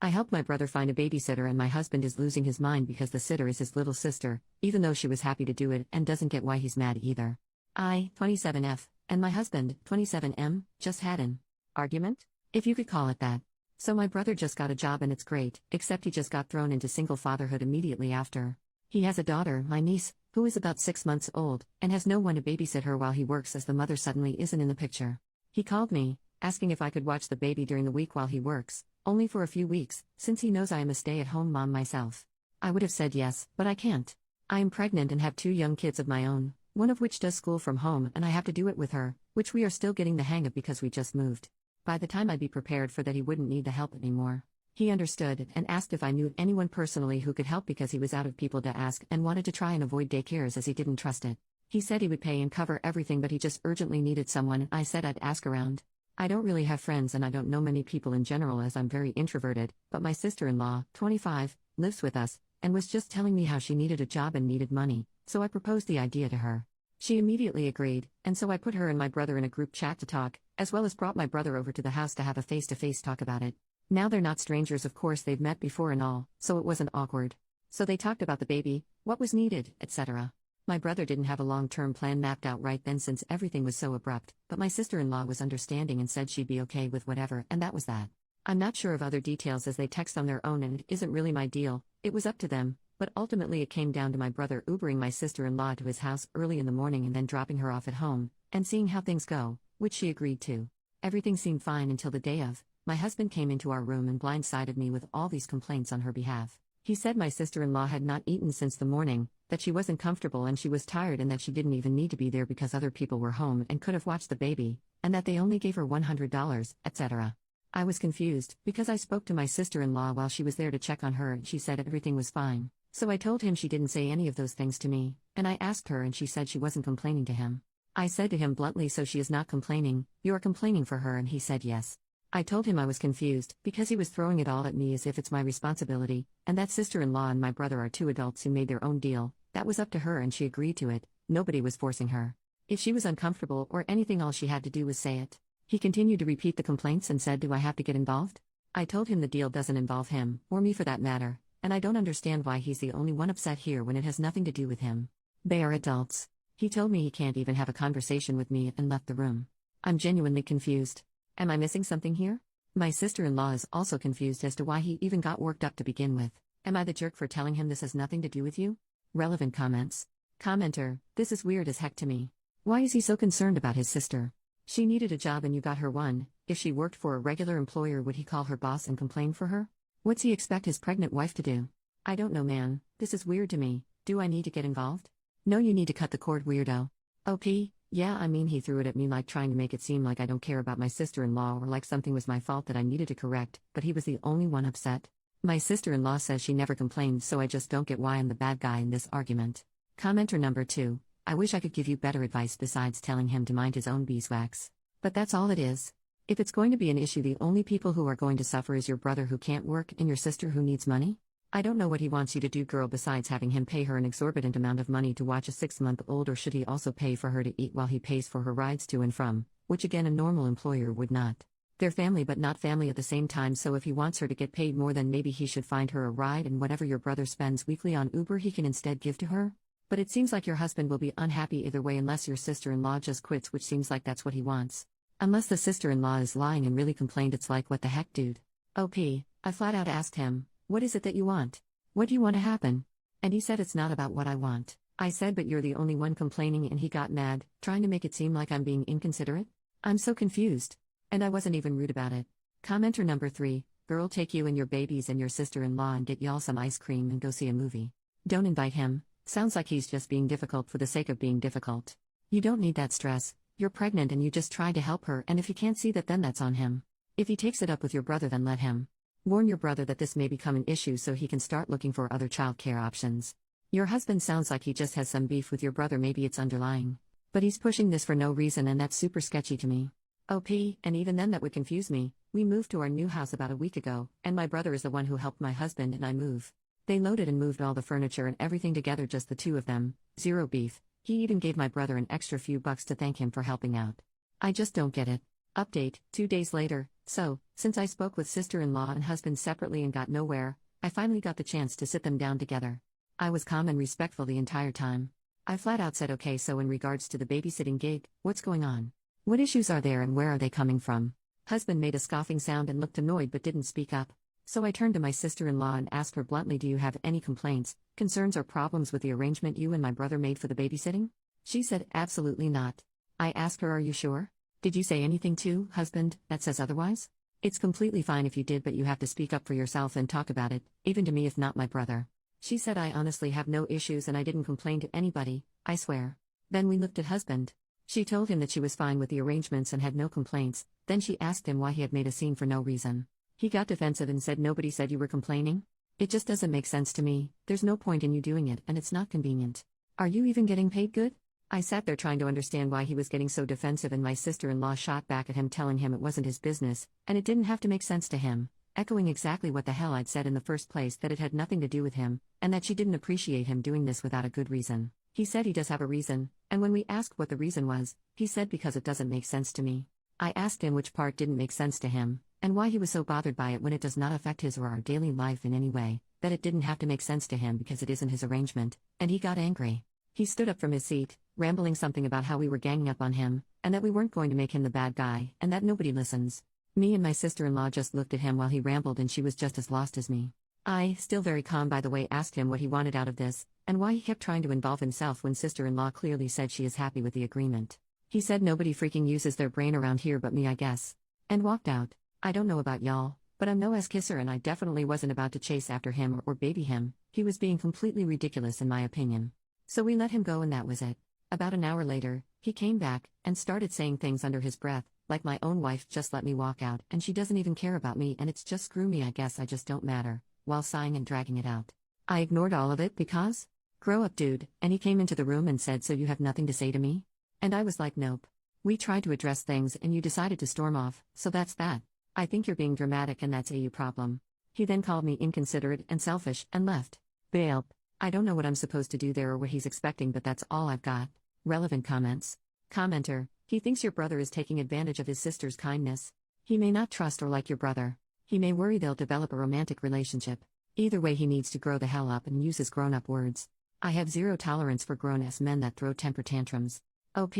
I helped my brother find a babysitter and my husband is losing his mind because the sitter is his little sister, even though she was happy to do it and doesn't get why he's mad either. I, 27F, and my husband, 27M, just had an argument? If you could call it that. So my brother just got a job and it's great, except he just got thrown into single fatherhood immediately after. He has a daughter, my niece, who is about 6 months old, and has no one to babysit her while he works as the mother suddenly isn't in the picture. He called me, asking if I could watch the baby during the week while he works, only for a few weeks, since he knows I am a stay-at-home mom myself. I would have said yes, but I can't. I am pregnant and have 2 young kids of my own, one of which does school from home and I have to do it with her, which we are still getting the hang of because we just moved. By the time I'd be prepared for that he wouldn't need the help anymore. He understood and asked if I knew anyone personally who could help because he was out of people to ask and wanted to try and avoid daycares as he didn't trust it. He said he would pay and cover everything but he just urgently needed someone and I said I'd ask around. I don't really have friends and I don't know many people in general as I'm very introverted, but my sister-in-law, 25, lives with us, and was just telling me how she needed a job and needed money, so I proposed the idea to her. She immediately agreed, and so I put her and my brother in a group chat to talk, as well as brought my brother over to the house to have a face-to-face talk about it. Now they're not strangers, of course they've met before and all, so it wasn't awkward. So they talked about the baby, what was needed, etc. My brother didn't have a long-term plan mapped out right then since everything was so abrupt, but my sister-in-law was understanding and said she'd be okay with whatever, and that was that. I'm not sure of other details as they text on their own and it isn't really my deal, it was up to them, but ultimately it came down to my brother Ubering my sister-in-law to his house early in the morning and then dropping her off at home, and seeing how things go, which she agreed to. Everything seemed fine until the day of. My husband came into our room and blindsided me with all these complaints on her behalf. He said my sister-in-law had not eaten since the morning, that she wasn't comfortable and she was tired and that she didn't even need to be there because other people were home and could have watched the baby, and that they only gave her $100, etc. I was confused, because I spoke to my sister-in-law while she was there to check on her and she said everything was fine. So I told him she didn't say any of those things to me, and I asked her and she said she wasn't complaining to him. I said to him bluntly, so she is not complaining, you are complaining for her, and he said yes. I told him I was confused, because he was throwing it all at me as if it's my responsibility, and that sister-in-law and my brother are 2 adults who made their own deal, that was up to her and she agreed to it, nobody was forcing her. If she was uncomfortable or anything, all she had to do was say it. He continued to repeat the complaints and said, do I have to get involved? I told him the deal doesn't involve him, or me for that matter, and I don't understand why he's the only one upset here when it has nothing to do with him. They are adults. He told me he can't even have a conversation with me and left the room. I'm genuinely confused. Am I missing something here? My sister-in-law is also confused as to why he even got worked up to begin with. Am I the jerk for telling him this has nothing to do with you? Relevant comments. Commenter, this is weird as heck to me. Why is he so concerned about his sister? She needed a job and you got her one. If she worked for a regular employer, would he call her boss and complain for her? What's he expect his pregnant wife to do? I don't know, man. This is weird to me. Do I need to get involved? No, you need to cut the cord, weirdo. OP, yeah, I mean he threw it at me like trying to make it seem like I don't care about my sister-in-law or like something was my fault that I needed to correct, but he was the only one upset. My sister-in-law says she never complained, so I just don't get why I'm the bad guy in this argument. Commenter number 2, I wish I could give you better advice besides telling him to mind his own beeswax. But that's all it is. If it's going to be an issue, the only people who are going to suffer is your brother who can't work and your sister who needs money? I don't know what he wants you to do, girl, besides having him pay her an exorbitant amount of money to watch a 6-month-old, or should he also pay for her to eat while he pays for her rides to and from, which again a normal employer would not. They're family but not family at the same time, so if he wants her to get paid more, then maybe he should find her a ride, and whatever your brother spends weekly on Uber he can instead give to her? But it seems like your husband will be unhappy either way unless your sister-in-law just quits, which seems like that's what he wants. Unless the sister-in-law is lying and really complained, it's like, what the heck, dude? OP, I flat out asked him, what is it that you want? What do you want to happen? And he said it's not about what I want. I said, but you're the only one complaining, and he got mad, trying to make it seem like I'm being inconsiderate? I'm so confused. And I wasn't even rude about it. Commenter number 3, girl, take you and your babies and your sister-in-law and get y'all some ice cream and go see a movie. Don't invite him. Sounds like he's just being difficult for the sake of being difficult. You don't need that stress. You're pregnant and you just try to help her, and if he can't see that, then that's on him. If he takes it up with your brother, then let him. Warn your brother that this may become an issue so he can start looking for other childcare options. Your husband sounds like he just has some beef with your brother, maybe it's underlying. But he's pushing this for no reason, and that's super sketchy to me. OP, and even then that would confuse me. We moved to our new house about a week ago, and my brother is the one who helped my husband and I move. They loaded and moved all the furniture and everything together, just the 2 of them, zero beef. He even gave my brother an extra few bucks to thank him for helping out. I just don't get it. Update, 2 days later, So, since I spoke with sister-in-law and husband separately and got nowhere, I finally got the chance to sit them down together. I was calm and respectful the entire time. I flat out said, okay, so in regards to the babysitting gig, what's going on? What issues are there and where are they coming from? Husband made a scoffing sound and looked annoyed but didn't speak up. So I turned to my sister-in-law and asked her bluntly, do you have any complaints, concerns or problems with the arrangement you and my brother made for the babysitting? She said, absolutely not. I asked her, are you sure? Did you say anything to, husband, that says otherwise? It's completely fine if you did, but you have to speak up for yourself and talk about it, even to me if not my brother. She said, I honestly have no issues and I didn't complain to anybody, I swear. Then we looked at husband. She told him that she was fine with the arrangements and had no complaints, then she asked him why he had made a scene for no reason. He got defensive and said, nobody said you were complaining? It just doesn't make sense to me, there's no point in you doing it and it's not convenient. Are you even getting paid good? I sat there trying to understand why he was getting so defensive, and my sister-in-law shot back at him telling him it wasn't his business, and it didn't have to make sense to him, echoing exactly what the hell I'd said in the first place, that it had nothing to do with him, and that she didn't appreciate him doing this without a good reason. He said he does have a reason, and when we asked what the reason was, he said because it doesn't make sense to me. I asked him which part didn't make sense to him, and why he was so bothered by it when it does not affect his or our daily life in any way, that it didn't have to make sense to him because it isn't his arrangement, and he got angry. He stood up from his seat, rambling something about how we were ganging up on him, and that we weren't going to make him the bad guy, and that nobody listens. Me and my sister-in-law just looked at him while he rambled, and she was just as lost as me. I, still very calm by the way, asked him what he wanted out of this, and why he kept trying to involve himself when sister-in-law clearly said she is happy with the agreement. He said nobody freaking uses their brain around here but me, I guess. And walked out. I don't know about y'all, but I'm no ass kisser and I definitely wasn't about to chase after him or baby him. He was being completely ridiculous in my opinion. So we let him go and that was it. About an hour later, he came back, and started saying things under his breath, like my own wife just let me walk out and she doesn't even care about me and it's just screw me, I guess I just don't matter, while sighing and dragging it out. I ignored all of it because? Grow up, dude, and he came into the room and said, so you have nothing to say to me? And I was like, nope. We tried to address things and you decided to storm off, so that's that. I think you're being dramatic and that's a you problem. He then called me inconsiderate and selfish and left. Bail. I don't know what I'm supposed to do there or what he's expecting, but that's all I've got. Relevant comments. Commenter, he thinks your brother is taking advantage of his sister's kindness. He may not trust or like your brother. He may worry they'll develop a romantic relationship. Either way, he needs to grow the hell up and use his grown-up words. I have zero tolerance for grown-ass men that throw temper tantrums. OP,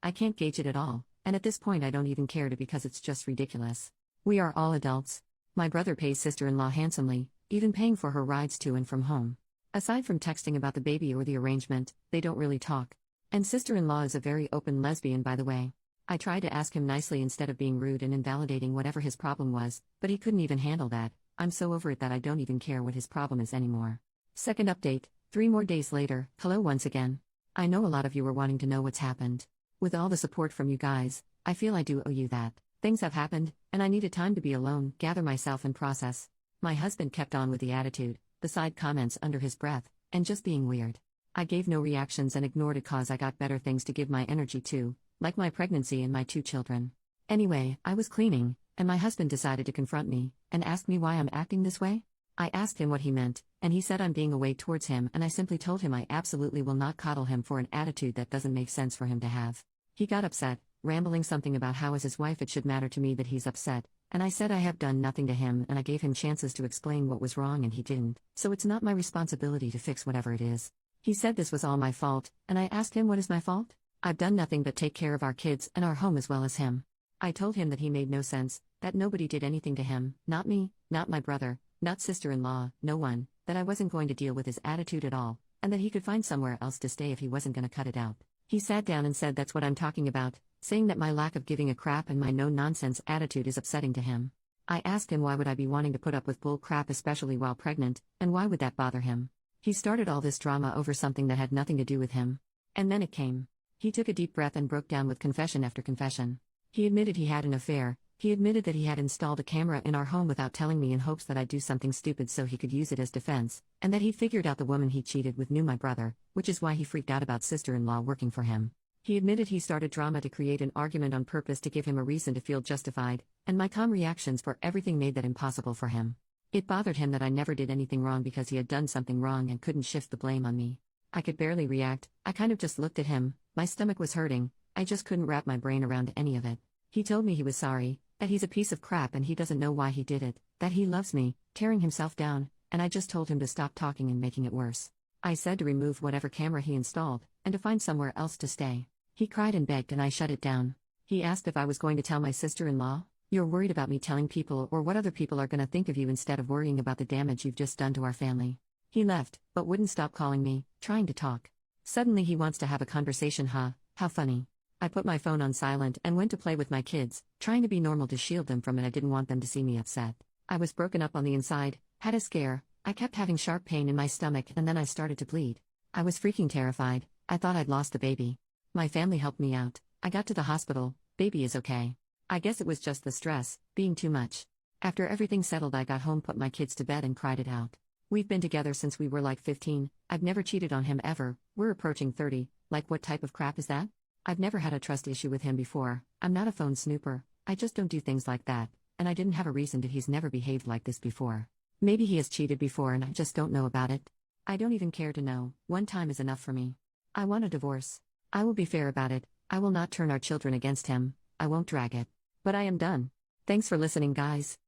I can't gauge it at all, and at this point I don't even care to because it's just ridiculous. We are all adults. My brother pays sister-in-law handsomely, even paying for her rides to and from home. Aside from texting about the baby or the arrangement, they don't really talk. And sister-in-law is a very open lesbian, by the way. I tried to ask him nicely instead of being rude and invalidating whatever his problem was, but he couldn't even handle that. I'm so over it that I don't even care what his problem is anymore. Second update, 3 more days later, hello once again. I know a lot of you were wanting to know what's happened. With all the support from you guys, I feel I do owe you that. Things have happened, and I needed time to be alone, gather myself and process. My husband kept on with the attitude, the side comments under his breath, and just being weird. I gave no reactions and ignored it cause I got better things to give my energy to, like my pregnancy and my 2 children. Anyway, I was cleaning, and my husband decided to confront me, and ask me why I'm acting this way. I asked him what he meant, and he said I'm being a way towards him, and I simply told him I absolutely will not coddle him for an attitude that doesn't make sense for him to have. He got upset, rambling something about how as his wife it should matter to me that he's upset, and I said I have done nothing to him and I gave him chances to explain what was wrong and he didn't, so it's not my responsibility to fix whatever it is. He said this was all my fault, and I asked him what is my fault? I've done nothing but take care of our kids and our home as well as him. I told him that he made no sense, that nobody did anything to him, not me, not my brother, not sister-in-law, no one, that I wasn't going to deal with his attitude at all, and that he could find somewhere else to stay if he wasn't going to cut it out. He sat down and said that's what I'm talking about, saying that my lack of giving a crap and my no-nonsense attitude is upsetting to him. I asked him why would I be wanting to put up with bull crap especially while pregnant, and why would that bother him? He started all this drama over something that had nothing to do with him. And then it came. He took a deep breath and broke down with confession after confession. He admitted he had an affair. He admitted that he had installed a camera in our home without telling me in hopes that I'd do something stupid so he could use it as defense, and that he figured out the woman he cheated with knew my brother, which is why he freaked out about sister-in-law working for him. He admitted he started drama to create an argument on purpose to give him a reason to feel justified, and my calm reactions for everything made that impossible for him. It bothered him that I never did anything wrong because he had done something wrong and couldn't shift the blame on me. I could barely react, I kind of just looked at him, my stomach was hurting, I just couldn't wrap my brain around any of it. He told me he was sorry, That he's a piece of crap and he doesn't know why he did it, that he loves me, tearing himself down, and I just told him to stop talking and making it worse. I said to remove whatever camera he installed, and to find somewhere else to stay. He cried and begged and I shut it down. He asked if I was going to tell my sister-in-law. You're worried about me telling people or what other people are going to think of you instead of worrying about the damage you've just done to our family. He left, but wouldn't stop calling me, trying to talk. Suddenly he wants to have a conversation, huh? How funny. I put my phone on silent and went to play with my kids, trying to be normal to shield them from it. I didn't want them to see me upset. I was broken up on the inside, had a scare, I kept having sharp pain in my stomach and then I started to bleed. I was freaking terrified, I thought I'd lost the baby. My family helped me out, I got to the hospital, baby is okay. I guess it was just the stress, being too much. After everything settled I got home, put my kids to bed and cried it out. We've been together since we were like 15, I've never cheated on him ever, we're approaching 30, like what type of crap is that? I've never had a trust issue with him before, I'm not a phone snooper, I just don't do things like that, and I didn't have a reason to. He's never behaved like this before. Maybe he has cheated before and I just don't know about it. I don't even care to know, one time is enough for me. I want a divorce. I will be fair about it, I will not turn our children against him, I won't drag it. But I am done. Thanks for listening, guys.